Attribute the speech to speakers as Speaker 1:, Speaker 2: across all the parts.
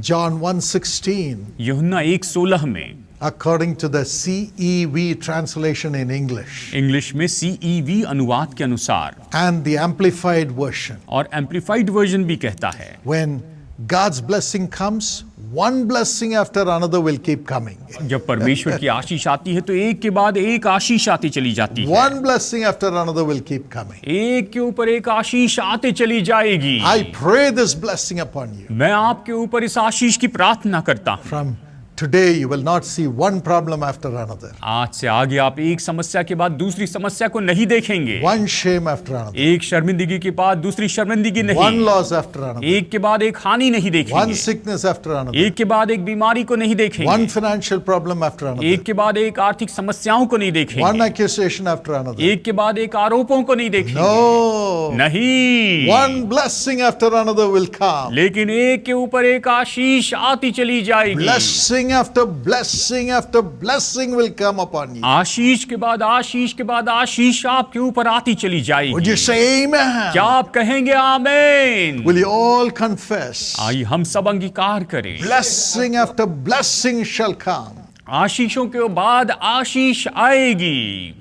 Speaker 1: John 1:16,
Speaker 2: यूहन्ना 1:16 में,
Speaker 1: according to the CEV translation in English
Speaker 2: English में CEV अनुवाद के अनुसार
Speaker 1: and the Amplified version,
Speaker 2: और एम्पलीफाइड वर्जन भी कहता है,
Speaker 1: when God's blessing comes, one blessing after another will keep coming.
Speaker 2: जब परमेश्वर की आशीष आती है तो एक के बाद एक आशीष आती चली जाती है।
Speaker 1: One blessing after another will keep coming.
Speaker 2: एक के ऊपर एक आशीष आते चली जाएगी।
Speaker 1: I pray this blessing upon you.
Speaker 2: मैं आपके ऊपर इस आशीष की प्रार्थना करता हूँ।
Speaker 1: From today you will not see one problem after another,
Speaker 2: आज से आगे आप एक समस्या के बाद दूसरी समस्या को नहीं देखेंगे।
Speaker 1: one shame after another,
Speaker 2: एक शर्मिंदगी के बाद दूसरी शर्मिंदगी
Speaker 1: one
Speaker 2: नहीं,
Speaker 1: loss after another,
Speaker 2: एक के बाद एक हानि नहीं
Speaker 1: one
Speaker 2: देखेंगे,
Speaker 1: sickness after another,
Speaker 2: एक के बाद एक बीमारी को नहीं
Speaker 1: one
Speaker 2: देखेंगे,
Speaker 1: financial problem after another,
Speaker 2: एक के बाद एक आर्थिक समस्याओं को नहीं
Speaker 1: one
Speaker 2: देखेंगे,
Speaker 1: accusation after another.
Speaker 2: एक के बाद एक आरोपों को नहीं देखेंगे।
Speaker 1: No,
Speaker 2: नहीं,
Speaker 1: one blessing after another will come.
Speaker 2: लेकिन एक के ऊपर एक आशीष आती चली जाएगी।
Speaker 1: Blessing after blessing will come upon you.
Speaker 2: आशीष के बाद आशीष के बाद आशीष आपके ऊपर आती चली
Speaker 1: Would
Speaker 2: जाएगी।
Speaker 1: you say amen?
Speaker 2: क्या आप कहेंगे आमीन?
Speaker 1: Will you all confess?
Speaker 2: आइए हम सब अंगीकार करें।
Speaker 1: Blessing after blessing shall come.
Speaker 2: आशीषों के बाद आशीष आएगी।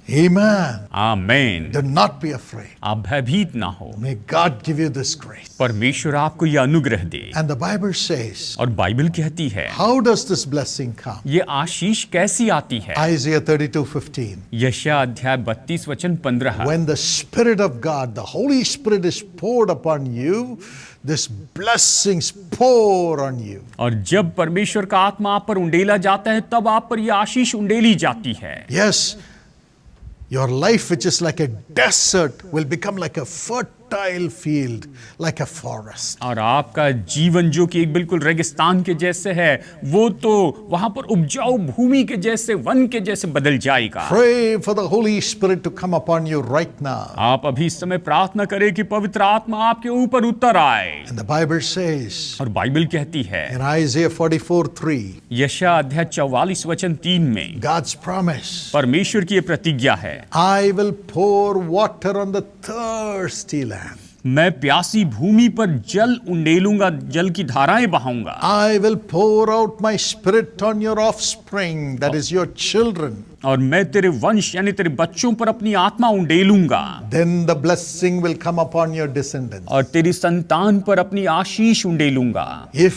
Speaker 1: Amen.
Speaker 2: आमीन।
Speaker 1: Do not be afraid.
Speaker 2: आप भयभीत ना हो,
Speaker 1: May God give you this grace.
Speaker 2: परमेश्वर आपको यह अनुग्रह दे।
Speaker 1: And the Bible says,
Speaker 2: और बाइबल कहती है,
Speaker 1: how does this blessing come?
Speaker 2: ये आशीष कैसी आती है?
Speaker 1: Isaiah 32:15.
Speaker 2: यशायाह अध्याय 32:15।
Speaker 1: When the Spirit of God, the Holy Spirit is poured upon you, this blessings pour on you.
Speaker 2: और जब परमेश्वर का आत्मा आप पर उंडेला जाता है तब आप पर यह आशीष उंडेली जाती है।
Speaker 1: Yes, your life, which is like a desert, will become like a fertile field, like a forest.
Speaker 2: और आपका जीवन जो कि एक बिल्कुल रेगिस्तान के जैसे है, वो तो वहां पर उपजाऊ भूमि के जैसे, वन के जैसे बदल जाएगा।
Speaker 1: Pray for the Holy Spirit to come upon you right now.
Speaker 2: आप अभी इस समय प्रार्थना करें कि पवित्र आत्मा आपके ऊपर उतर आए।
Speaker 1: And the Bible says
Speaker 2: और बाइबल कहती है,
Speaker 1: in Isaiah 44:3,
Speaker 2: यशायाह अध्याय 44:3 में
Speaker 1: God's promise,
Speaker 2: परमेश्वर की ये प्रतिज्ञा है,
Speaker 1: I will pour water on the thirsty land.
Speaker 2: मैं प्यासी भूमि पर जल उंडेलूंगा, जल की धाराएं बहाऊंगा।
Speaker 1: I will pour out my spirit on your offspring, that is your children.
Speaker 2: और मैं तेरे वंश यानी तेरे बच्चों पर अपनी आत्मा उंडेलूंगा।
Speaker 1: Then the blessing will come upon your descendants.
Speaker 2: और तेरी संतान पर अपनी आशीष उंडेलूंगा।
Speaker 1: If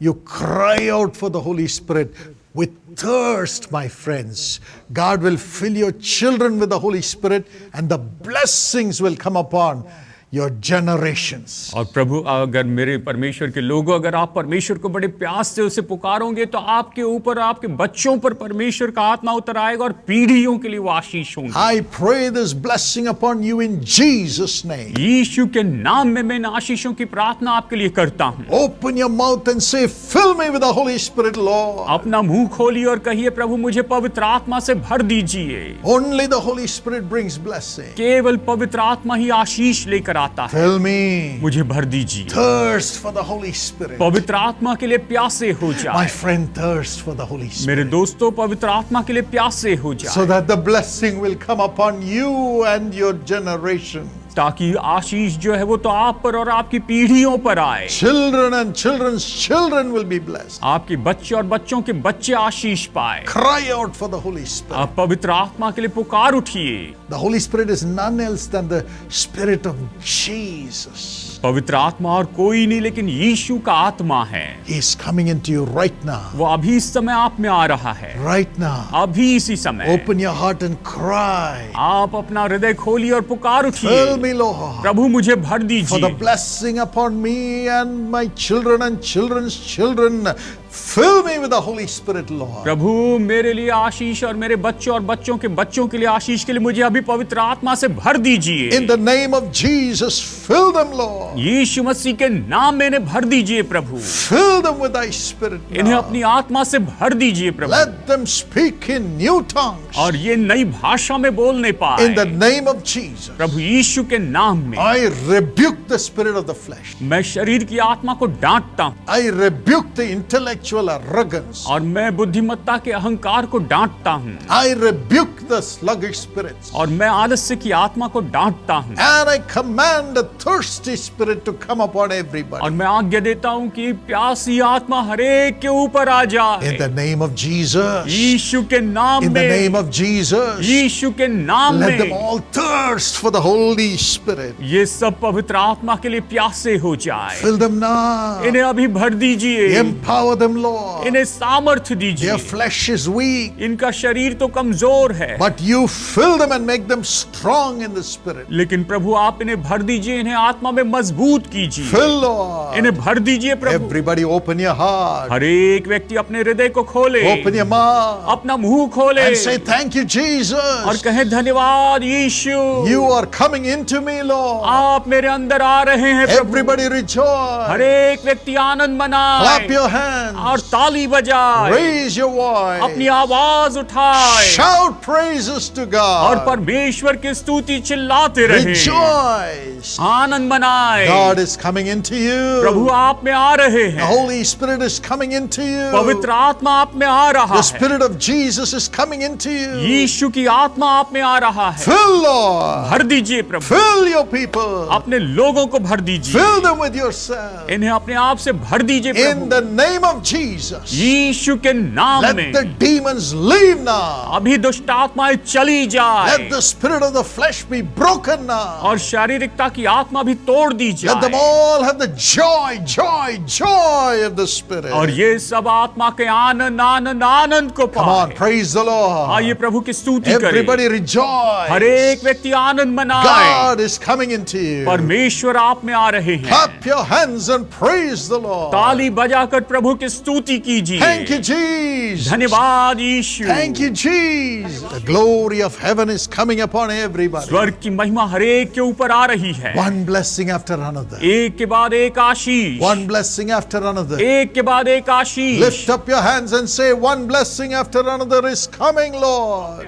Speaker 1: you cry out for the Holy Spirit with thirst, my friends, God will fill your children with the Holy Spirit and the blessings will come upon your generations.
Speaker 2: और प्रभु, अगर मेरे परमेश्वर के लोगों, अगर आप परमेश्वर को बड़े प्यास से उसे पुकारोगे तो आपके ऊपर, आपके बच्चों पर परमेश्वर का आत्मा उतर आएगा और पीढ़ियों के लिए वो आशीष होंगे।
Speaker 1: I pray this blessing upon you in Jesus' name.
Speaker 2: यीशु के नाम में मैं इन आशीषों की प्रार्थना आपके लिए करता हूँ।
Speaker 1: Open your mouth and say, fill me with the Holy Spirit, Lord.
Speaker 2: अपना मुंह खोलिए और कहिए, प्रभु मुझे पवित्र आत्मा से भर दीजिए।
Speaker 1: Only the Holy Spirit brings blessing.
Speaker 2: केवल पवित्र आत्मा ही आशीष लेकर आता है।
Speaker 1: Fill me.
Speaker 2: मुझे भर दीजिए।
Speaker 1: Thirst for the Holy Spirit.
Speaker 2: पवित्र आत्मा के लिए प्यासे हो
Speaker 1: My
Speaker 2: जाए।
Speaker 1: friend, thirst for the Holy Spirit.
Speaker 2: मेरे दोस्तों, पवित्र आत्मा के लिए प्यासे हो
Speaker 1: So
Speaker 2: जाए,
Speaker 1: that the blessing will come upon you and your generation.
Speaker 2: ताकि आशीष जो है वो तो आप पर और आपकी पीढ़ियों पर आए।
Speaker 1: Children and children's children will be blessed.
Speaker 2: आपके बच्चे और बच्चों के बच्चे आशीष पाए।
Speaker 1: Cry out for the Holy Spirit.
Speaker 2: आप पवित्र आत्मा के लिए पुकार उठिए।
Speaker 1: The Holy Spirit is none else than the Spirit of Jesus.
Speaker 2: पवित्र आत्मा और कोई नहीं लेकिन यीशु का आत्मा है।
Speaker 1: He is coming into you right now.
Speaker 2: वो अभी इस समय आप में आ रहा है,
Speaker 1: Right now.
Speaker 2: अभी इसी समय।
Speaker 1: Open your heart and cry.
Speaker 2: आप अपना हृदय खोलिए और पुकार
Speaker 1: Fill
Speaker 2: उठिए,
Speaker 1: me, Lord.
Speaker 2: प्रभु मुझे भर
Speaker 1: For the
Speaker 2: दीजिए।
Speaker 1: blessing upon me and my children and children's children. Fill me with the Holy Spirit, Lord.
Speaker 2: प्रभु मेरे लिए आशीष और मेरे बच्चों और बच्चों के लिए आशीष के लिए मुझे अभी पवित्र आत्मा से भर दीजिए।
Speaker 1: In the name of Jesus, fill them, Lord.
Speaker 2: यीशु मसीह के नाम में इन्हें भर दीजिए प्रभु।
Speaker 1: Fill them with thy Spirit
Speaker 2: इन्हें
Speaker 1: now.
Speaker 2: अपनी आत्मा से भर दीजिए प्रभु।
Speaker 1: Let them speak in new tongues.
Speaker 2: और ये नई भाषा में बोलने पाए।
Speaker 1: In the name of Jesus,
Speaker 2: प्रभु यीशु के नाम में
Speaker 1: I rebuke the spirit of the flesh.
Speaker 2: मैं शरीर की आत्मा को डांटता हूँ।
Speaker 1: I rebuke the intellect intellectual arrogance.
Speaker 2: और मैं बुद्धिमत्ता के अहंकार को डांटता हूँ,
Speaker 1: I rebuke the sluggish spirits.
Speaker 2: और मैं आलस्य की आत्मा को डांटता हूँ,
Speaker 1: And I command a thirsty spirit to come upon everybody.
Speaker 2: और मैं आज्ञा देता हूँ कि प्यासी आत्मा हरेक के ऊपर आ जाए
Speaker 1: In the name of Jesus.
Speaker 2: यीशु के नाम
Speaker 1: In the
Speaker 2: में,
Speaker 1: name of Jesus.
Speaker 2: यीशु के नाम
Speaker 1: Let them
Speaker 2: में
Speaker 1: all thirst for the Holy Spirit.
Speaker 2: ये सब पवित्र आत्मा के लिए प्यासे हो जाए।
Speaker 1: Fill them now.
Speaker 2: इन्हें अभी भर दीजिए,
Speaker 1: Empower them, Lord.
Speaker 2: इन्हें सामर्थ्य
Speaker 1: Their
Speaker 2: दीजिए।
Speaker 1: flesh is weak,
Speaker 2: इनका शरीर तो कमजोर है,
Speaker 1: but you fill them and make them strong in the Spirit.
Speaker 2: लेकिन प्रभु आप इन्हें भर दीजिए, इन्हें आत्मा में मजबूत कीजिए।
Speaker 1: Fill, Lord.
Speaker 2: इन्हें भर दीजिए प्रभु।
Speaker 1: Everybody open your heart.
Speaker 2: हर एक व्यक्ति अपने हृदय को खोले,
Speaker 1: Open your mouth.
Speaker 2: अपना मुंह खोले
Speaker 1: And say, thank you,
Speaker 2: और
Speaker 1: Jesus.
Speaker 2: कहे धन्यवाद यीशु,
Speaker 1: You are coming into me, Lord.
Speaker 2: आप मेरे अंदर आ रहे हैं प्रभु।
Speaker 1: Everybody rejoice.
Speaker 2: हर एक व्यक्ति आनंद मनाए
Speaker 1: Clap your hands.
Speaker 2: और ताली बजाए,
Speaker 1: Raise your
Speaker 2: अपनी
Speaker 1: voice.
Speaker 2: आवाज उठाए
Speaker 1: Shout praises to
Speaker 2: और
Speaker 1: God.
Speaker 2: परमेश्वर की स्तुति चिल्लाते रहे।
Speaker 1: Rejoice.
Speaker 2: आनंद मनाए,
Speaker 1: God is coming into
Speaker 2: Prabhu
Speaker 1: you.
Speaker 2: आप में आ रहे
Speaker 1: The
Speaker 2: हैं,
Speaker 1: Holy Spirit is coming into you.
Speaker 2: पवित्र आत्मा आप में आ रहा
Speaker 1: The
Speaker 2: है,
Speaker 1: Spirit of Jesus is coming into you.
Speaker 2: यीशु की आत्मा आप में आ रहा है।
Speaker 1: Fill, Lord.
Speaker 2: भर दीजिए प्रभु,
Speaker 1: Fill your people.
Speaker 2: अपने लोगों को भर दीजिए,
Speaker 1: Fill them with yourself.
Speaker 2: इन्हें अपने आप से भर दीजिए
Speaker 1: In
Speaker 2: Prabhu,
Speaker 1: the name of Jesus.
Speaker 2: यीशु के नाम
Speaker 1: Let
Speaker 2: में।
Speaker 1: the demons leave now.
Speaker 2: अभी दुष्ट आत्माएं चली जाए
Speaker 1: Let the spirit of the flesh be broken now.
Speaker 2: और शारीरिकता की आत्मा भी तोड़ दी
Speaker 1: Let them
Speaker 2: जाए
Speaker 1: all have the joy, joy, joy of the Spirit.
Speaker 2: और ये सब आत्मा के आनंद आनंद आनंद को
Speaker 1: Come on,
Speaker 2: पाए।
Speaker 1: praise the
Speaker 2: आइए
Speaker 1: Lord.
Speaker 2: प्रभु की स्तुति करें।
Speaker 1: Everybody
Speaker 2: हर
Speaker 1: rejoice.
Speaker 2: एक व्यक्ति आनंद मनाए,
Speaker 1: God is coming into you.
Speaker 2: परमेश्वर आप में आ रहे हैं।
Speaker 1: Clap your hands and praise the Lord.
Speaker 2: ताली बजाकर प्रभु की स्तुति कीजिए।
Speaker 1: Thank you, Jesus.
Speaker 2: धन्यवाद यीशु।
Speaker 1: Thank you, Jesus. The glory of heaven is coming upon everybody.
Speaker 2: स्वर्ग की महिमा हर एक के ऊपर आ रही है,
Speaker 1: One blessing after another.
Speaker 2: एक के बाद एक आशीष,
Speaker 1: One blessing after another.
Speaker 2: एक के बाद एक आशीष।
Speaker 1: Lift up your hands and say, one blessing after another is coming, Lord.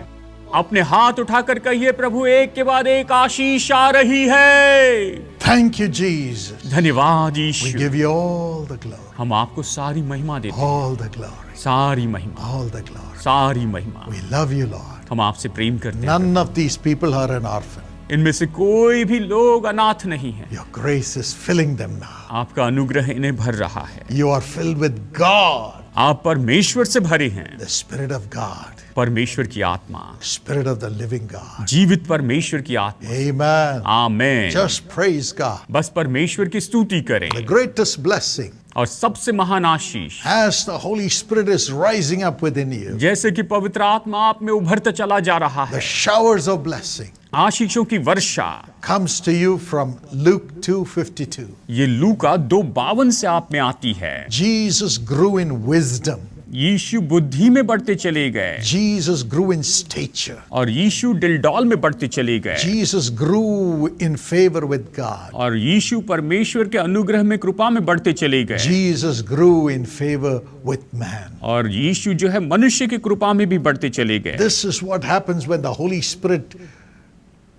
Speaker 2: अपने हाथ उठाकर कहिए, प्रभु एक के बाद एक आशीष आ रही है।
Speaker 1: Thank you, Jesus.
Speaker 2: धन्यवाद
Speaker 1: We
Speaker 2: Yeshu.
Speaker 1: give you all the glory.
Speaker 2: हम आपको सारी महिमा देते हैं,
Speaker 1: All the glory.
Speaker 2: सारी महिमा,
Speaker 1: All the glory.
Speaker 2: सारी महिमा।
Speaker 1: We love you, Lord.
Speaker 2: हम आपसे प्रेम करते हैं।
Speaker 1: None of these people are an orphan.
Speaker 2: इनमें से कोई भी लोग अनाथ नहीं है।
Speaker 1: Your grace is filling them now.
Speaker 2: आपका अनुग्रह इन्हें भर रहा है।
Speaker 1: You are filled with God,
Speaker 2: आप परमेश्वर से भरे हैं,
Speaker 1: the Spirit of God,
Speaker 2: परमेश्वर की आत्मा,
Speaker 1: Spirit of the living God.
Speaker 2: जीवित परमेश्वर की आत्मा।
Speaker 1: Amen.
Speaker 2: आमेन।
Speaker 1: Just praise God.
Speaker 2: बस परमेश्वर की स्तुति करें।
Speaker 1: The greatest blessing,
Speaker 2: और सबसे महान आशीष,
Speaker 1: as the Holy Spirit is rising up within you,
Speaker 2: जैसे कि पवित्र आत्मा आप में उभरता चला जा रहा
Speaker 1: the
Speaker 2: है,
Speaker 1: showers of blessing
Speaker 2: आशीषों की वर्षा,
Speaker 1: comes to you from Luke 2:52.
Speaker 2: ये लूका 2:52 से आप में आती है।
Speaker 1: Jesus grew in wisdom.
Speaker 2: यीशु बुद्धि में बढ़ते चले गए
Speaker 1: Jesus grew in stature.
Speaker 2: और यीशु डिलडॉल में बढ़ते चले गए
Speaker 1: Jesus grew in favor with God.
Speaker 2: और यीशु परमेश्वर के अनुग्रह में, कृपा में बढ़ते चले गए
Speaker 1: Jesus grew in favor with man.
Speaker 2: और यीशु जो है मनुष्य की कृपा में भी बढ़ते चले गए।
Speaker 1: This is what happens when the Holy Spirit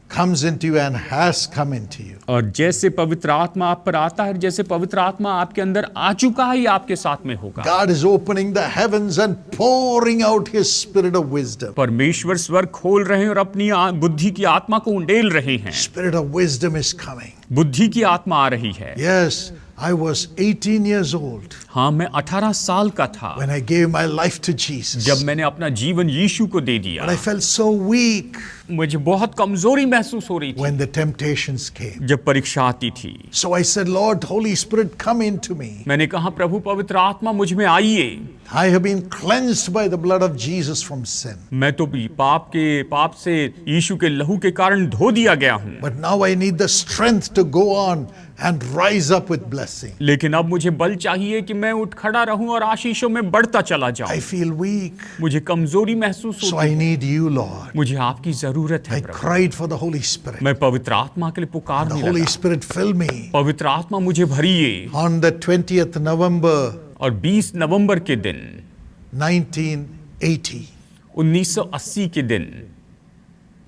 Speaker 1: comes into you and has come into you.
Speaker 2: और जैसे पवित्र आत्मा आप पर आता है, जैसे पवित्र आत्मा आपके अंदर आ चुका है, ये आपके साथ में होगा।
Speaker 1: God is opening the heavens and pouring out His Spirit of wisdom.
Speaker 2: परमेश्वर स्वर्ग खोल रहे हैं और अपनी बुद्धि की आत्मा को उंडेल रहे हैं।
Speaker 1: Spirit of wisdom is coming.
Speaker 2: बुद्धि की आत्मा आ रही है।
Speaker 1: Yes, I was 18 years old
Speaker 2: हाँ, मैं 18 साल का था
Speaker 1: when I gave my life to Jesus.
Speaker 2: जब मैंने अपना जीवन यीशु को दे दिया।
Speaker 1: But I felt so weak
Speaker 2: मुझे बहुत कमजोरी महसूस हो रही थी
Speaker 1: when the temptations came.
Speaker 2: जब परीक्षा आती थी।
Speaker 1: So I said, Lord, Holy Spirit, come into me.
Speaker 2: मैंने कहा, प्रभु पवित्र आत्मा मुझ में आइए।
Speaker 1: I have been cleansed by the blood of Jesus from sin.
Speaker 2: मैं तो पाप से यीशु के लहू के कारण धो दिया गया हूँ,
Speaker 1: But now I need the strength to go on and rise up with blessing.
Speaker 2: लेकिन अब मुझे बल चाहिए कि मैं उठ खड़ा रहूं और आशीषों में बढ़ता चला
Speaker 1: I
Speaker 2: जाऊं।
Speaker 1: feel weak,
Speaker 2: मुझे कमजोरी महसूस
Speaker 1: so
Speaker 2: होती
Speaker 1: I
Speaker 2: है।
Speaker 1: need you, Lord.
Speaker 2: मुझे आपकी जरूरत है
Speaker 1: I
Speaker 2: Prabhu.
Speaker 1: cried for the Holy Spirit.
Speaker 2: मैं पवित्र आत्मा के लिए
Speaker 1: The
Speaker 2: पुकारने
Speaker 1: Holy
Speaker 2: लगा।
Speaker 1: Spirit filled me.
Speaker 2: पवित्र आत्मा मुझे भरिए।
Speaker 1: On the 20th November
Speaker 2: और 20 नवंबर के दिन
Speaker 1: 1980,
Speaker 2: 1980 के दिन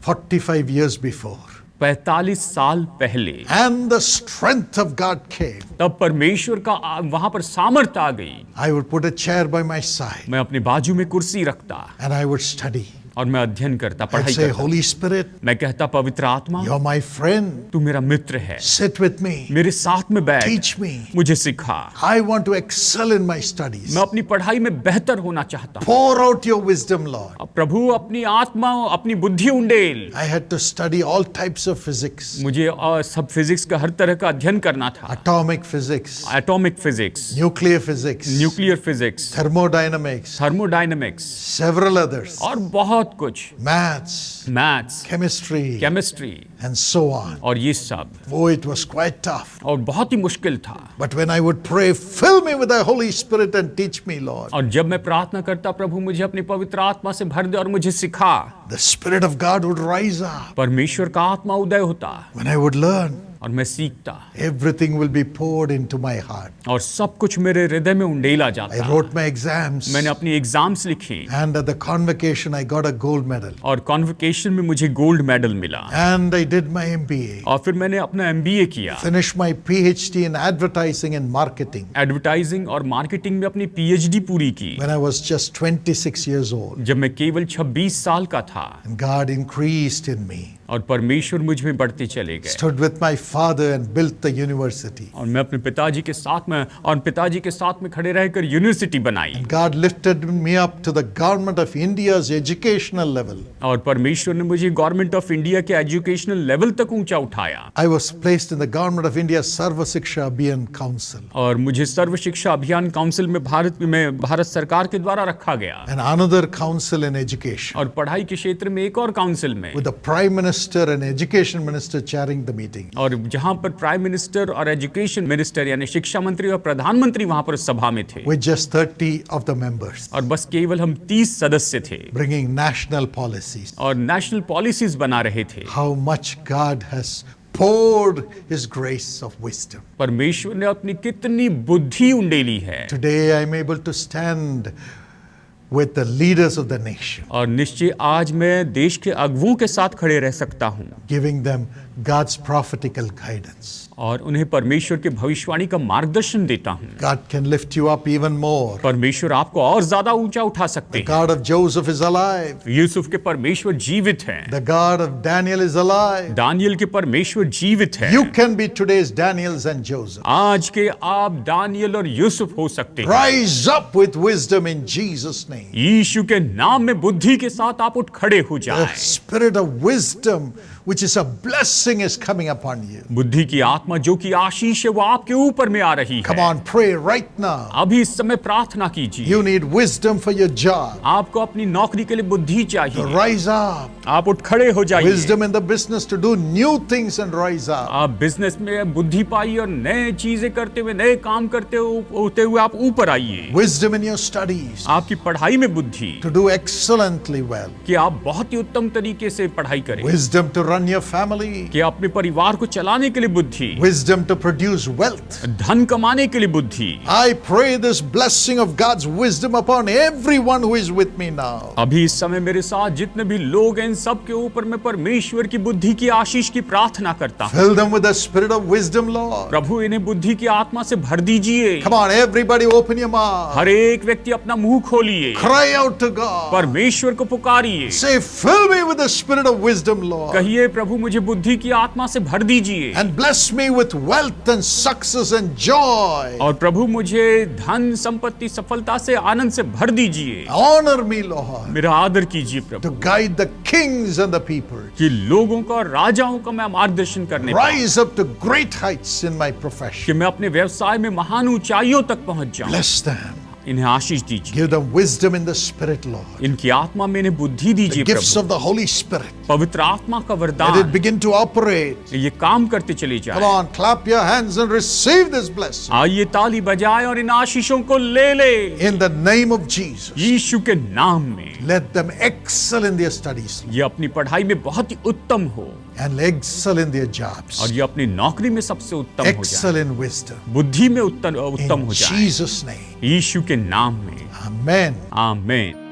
Speaker 1: 45 years before,
Speaker 2: 45 साल पहले
Speaker 1: and the strength of God came,
Speaker 2: तब परमेश्वर का वहां पर सामर्थ आ गई।
Speaker 1: I would put a chair by my side
Speaker 2: मैं अपनी बाजू में कुर्सी रखता
Speaker 1: and I would study.
Speaker 2: और मैं अध्ययन करता,
Speaker 1: I'd
Speaker 2: पढ़ाई
Speaker 1: say,
Speaker 2: करता।
Speaker 1: Holy Spirit,
Speaker 2: मैं कहता, पवित्र आत्मा
Speaker 1: you're my friend.
Speaker 2: तू मेरा मित्र है,
Speaker 1: Sit with me.
Speaker 2: मेरे साथ में बैठ,
Speaker 1: Teach me.
Speaker 2: मुझे सिखा।
Speaker 1: I want to excel in my studies.
Speaker 2: मैं अपनी पढ़ाई में बेहतर होना चाहता हूँ।
Speaker 1: Pour out your wisdom, Lord.
Speaker 2: अब प्रभु अपनी आत्मा, अपनी बुद्धि उंडेल।
Speaker 1: I had to study all types of physics.
Speaker 2: मुझे सब फिजिक्स का हर तरह का अध्ययन करना था।
Speaker 1: Atomic physics,
Speaker 2: atomic physics,
Speaker 1: nuclear physics,
Speaker 2: nuclear physics,
Speaker 1: thermodynamics,
Speaker 2: thermodynamics
Speaker 1: several others,
Speaker 2: और बहुत कुछ,
Speaker 1: maths,
Speaker 2: maths,
Speaker 1: chemistry,
Speaker 2: chemistry
Speaker 1: and so on.
Speaker 2: और ये सब,
Speaker 1: Oh, it was quite tough.
Speaker 2: और बहुत ही मुश्किल था।
Speaker 1: But when I would pray, fill me with the Holy Spirit and teach me, Lord.
Speaker 2: और जब मैं प्रार्थना करता, प्रभु मुझे अपनी पवित्र आत्मा से भर दे और मुझे सिखा,
Speaker 1: The Spirit of God would rise up.
Speaker 2: परमेश्वर का आत्मा उदय होता
Speaker 1: When I would learn,
Speaker 2: और मैं सीखता,
Speaker 1: everything will be poured into my heart.
Speaker 2: और सब कुछ मेरे हृदय में उंडेला
Speaker 1: I
Speaker 2: जाता।
Speaker 1: wrote my exams,
Speaker 2: मैंने अपनी एग्जाम्स लिखी
Speaker 1: and at the convocation, I got a gold medal.
Speaker 2: और कॉन्वोकेशन में मुझे गोल्ड मेडल मिला।
Speaker 1: And I did my MBA.
Speaker 2: और फिर मैंने अपना MBA किया,
Speaker 1: Finished my PhD in advertising and marketing
Speaker 2: advertising और मार्केटिंग में अपनी PhD पूरी की
Speaker 1: when I was just 26 years old.
Speaker 2: जब मैं केवल 26 साल का था।
Speaker 1: And God increased in me.
Speaker 2: और परमेश्वर मुझ में बढ़ते चले गए।
Speaker 1: Stood with my father and built the university.
Speaker 2: और मैं अपने पिताजी के साथ में खड़े रहकर यूनिवर्सिटी बनाई।
Speaker 1: God lifted me up to the government of India's educational level.
Speaker 2: और परमेश्वर ने मुझे गवर्नमेंट ऑफ इंडिया के एजुकेशनल लेवल तक ऊंचा उठाया।
Speaker 1: I was placed in the government of India's Sarva Shiksha Abhiyan Council.
Speaker 2: और मुझे सर्व शिक्षा अभियान काउंसिल में भारत सरकार के द्वारा रखा गया।
Speaker 1: And another council in education,
Speaker 2: और पढ़ाई के क्षेत्र में एक और काउंसिल में,
Speaker 1: with the Prime Minister and Education Minister chairing the meeting.
Speaker 2: और जहां पर प्राइम मिनिस्टर और एजुकेशन मिनिस्टर यानी शिक्षा मंत्री और प्रधानमंत्री वहां पर सभा में थे।
Speaker 1: With just 30 of the members,
Speaker 2: और बस केवल हम 30 सदस्य थे
Speaker 1: bringing national policies.
Speaker 2: और नेशनल पॉलिसीज बना रहे थे।
Speaker 1: How much God has poured His grace of wisdom.
Speaker 2: परमेश्वर ने अपनी कितनी बुद्धि उंडेली है।
Speaker 1: Today I am able to stand with the leaders of the nation,
Speaker 2: और निश्चय आज मैं देश के अगुवों के साथ खड़े रह सकता हूँ
Speaker 1: giving them God's prophetical guidance.
Speaker 2: और उन्हें परमेश्वर के भविष्यवाणी का मार्गदर्शन देता हूँ।
Speaker 1: God can lift you up even more.
Speaker 2: परमेश्वर आपको और ज्यादा ऊंचा उठा सकते
Speaker 1: The
Speaker 2: हैं।
Speaker 1: God of Joseph is alive.
Speaker 2: Yusuf के परमेश्वर जीवित हैं।
Speaker 1: The God of Daniel is alive.
Speaker 2: Daniel के परमेश्वर जीवित हैं।
Speaker 1: You can be today's Daniels and Joseph.
Speaker 2: आज के आप दानियल और यूसुफ हो सकते हैं।
Speaker 1: Rise up with wisdom in Jesus' name.
Speaker 2: यीशु के नाम में बुद्धि के साथ आप उठ खड़े हो
Speaker 1: The
Speaker 2: जाएं।
Speaker 1: spirit of wisdom, which is a blessing, is coming upon you.
Speaker 2: बुद्धि की आत्मा जो कि आशीष है वो आपके ऊपर में आ रही
Speaker 1: Come
Speaker 2: है।
Speaker 1: on, pray right now.
Speaker 2: अभी इस समय प्रार्थना कीजिए।
Speaker 1: You need wisdom for your job.
Speaker 2: आपको अपनी नौकरी के लिए बुद्धि
Speaker 1: To
Speaker 2: चाहिए।
Speaker 1: rise up.
Speaker 2: आप उठ खड़े हो जाइए।
Speaker 1: Wisdom in the business to do new things and rise up.
Speaker 2: आप बिजनेस में बुद्धि पाइए और नए चीजें करते हुए, नए काम करते होते हुए आप ऊपर आइए।
Speaker 1: Wisdom in your studies
Speaker 2: आपकी पढ़ाई में बुद्धि
Speaker 1: to do excellently well.
Speaker 2: कि आप बहुत ही उत्तम तरीके से पढ़ाई करें।
Speaker 1: Wisdom to run your family.
Speaker 2: कि अपने परिवार को चलाने के लिए बुद्धि,
Speaker 1: Wisdom to produce wealth.
Speaker 2: धन कमाने के लिए बुद्धि।
Speaker 1: I pray this blessing of God's wisdom upon everyone who is with me now.
Speaker 2: अभी इस समय मेरे साथ जितने भी लोग हैं, इन सब के ऊपर मैं परमेश्वर की बुद्धि की आशीष की प्रार्थना करता हूँ।
Speaker 1: Fill them with the spirit of wisdom, Lord.
Speaker 2: प्रभु इन्हें बुद्धि की आत्मा से भर दीजिए।
Speaker 1: Come on, everybody open your mouth.
Speaker 2: हर एक व्यक्ति अपना मुंह खोलिए,
Speaker 1: Cry out to God.
Speaker 2: परमेश्वर को पुकारिए।
Speaker 1: Say, fill me with the spirit of wisdom, Lord.
Speaker 2: कहिए, प्रभु मुझे बुद्धि की आत्मा से भर दीजिए
Speaker 1: And bless me with wealth and success and joy.
Speaker 2: और प्रभु मुझे धन, संपत्ति, सफलता से, आनंद से भर दीजिए।
Speaker 1: Honor me, Lord,
Speaker 2: मेरा आदर कीजिए
Speaker 1: to
Speaker 2: Prabhu
Speaker 1: guide the kings and the people.
Speaker 2: कि लोगों का और राजाओं का मैं मार्गदर्शन करने पाऊं,
Speaker 1: Rise up to great heights in my profession.
Speaker 2: कि मैं अपने व्यवसाय में महान ऊंचाइयों तक पहुंच जाऊं।
Speaker 1: Bless them.
Speaker 2: इन्हें आशीष दीजिए।
Speaker 1: Give them wisdom in the spirit, Lord.
Speaker 2: इनकी आत्मा में इन्हें बुद्धि दीजिए
Speaker 1: Gifts
Speaker 2: Prabhu.
Speaker 1: of the Holy Spirit.
Speaker 2: पवित्र आत्मा का
Speaker 1: Let it
Speaker 2: वरदान
Speaker 1: begin to operate.
Speaker 2: ये काम करते चले
Speaker 1: Come
Speaker 2: जाए।
Speaker 1: on, clap your hands and receive this blessing.
Speaker 2: आइए ताली बजाएं और इन आशीषों को ले ले
Speaker 1: In the name of Jesus.
Speaker 2: यीशु के नाम में।
Speaker 1: Let them excel in their studies
Speaker 2: ये अपनी पढ़ाई में बहुत ही उत्तम हो
Speaker 1: and excel in their jobs.
Speaker 2: और ये अपनी नौकरी में सबसे उत्तम हो जाए,
Speaker 1: Excel in wisdom.
Speaker 2: बुद्धि में उत्तम
Speaker 1: In
Speaker 2: हो जाए,
Speaker 1: Jesus' name.
Speaker 2: यीशु के नाम में।
Speaker 1: Amen.
Speaker 2: आमीन।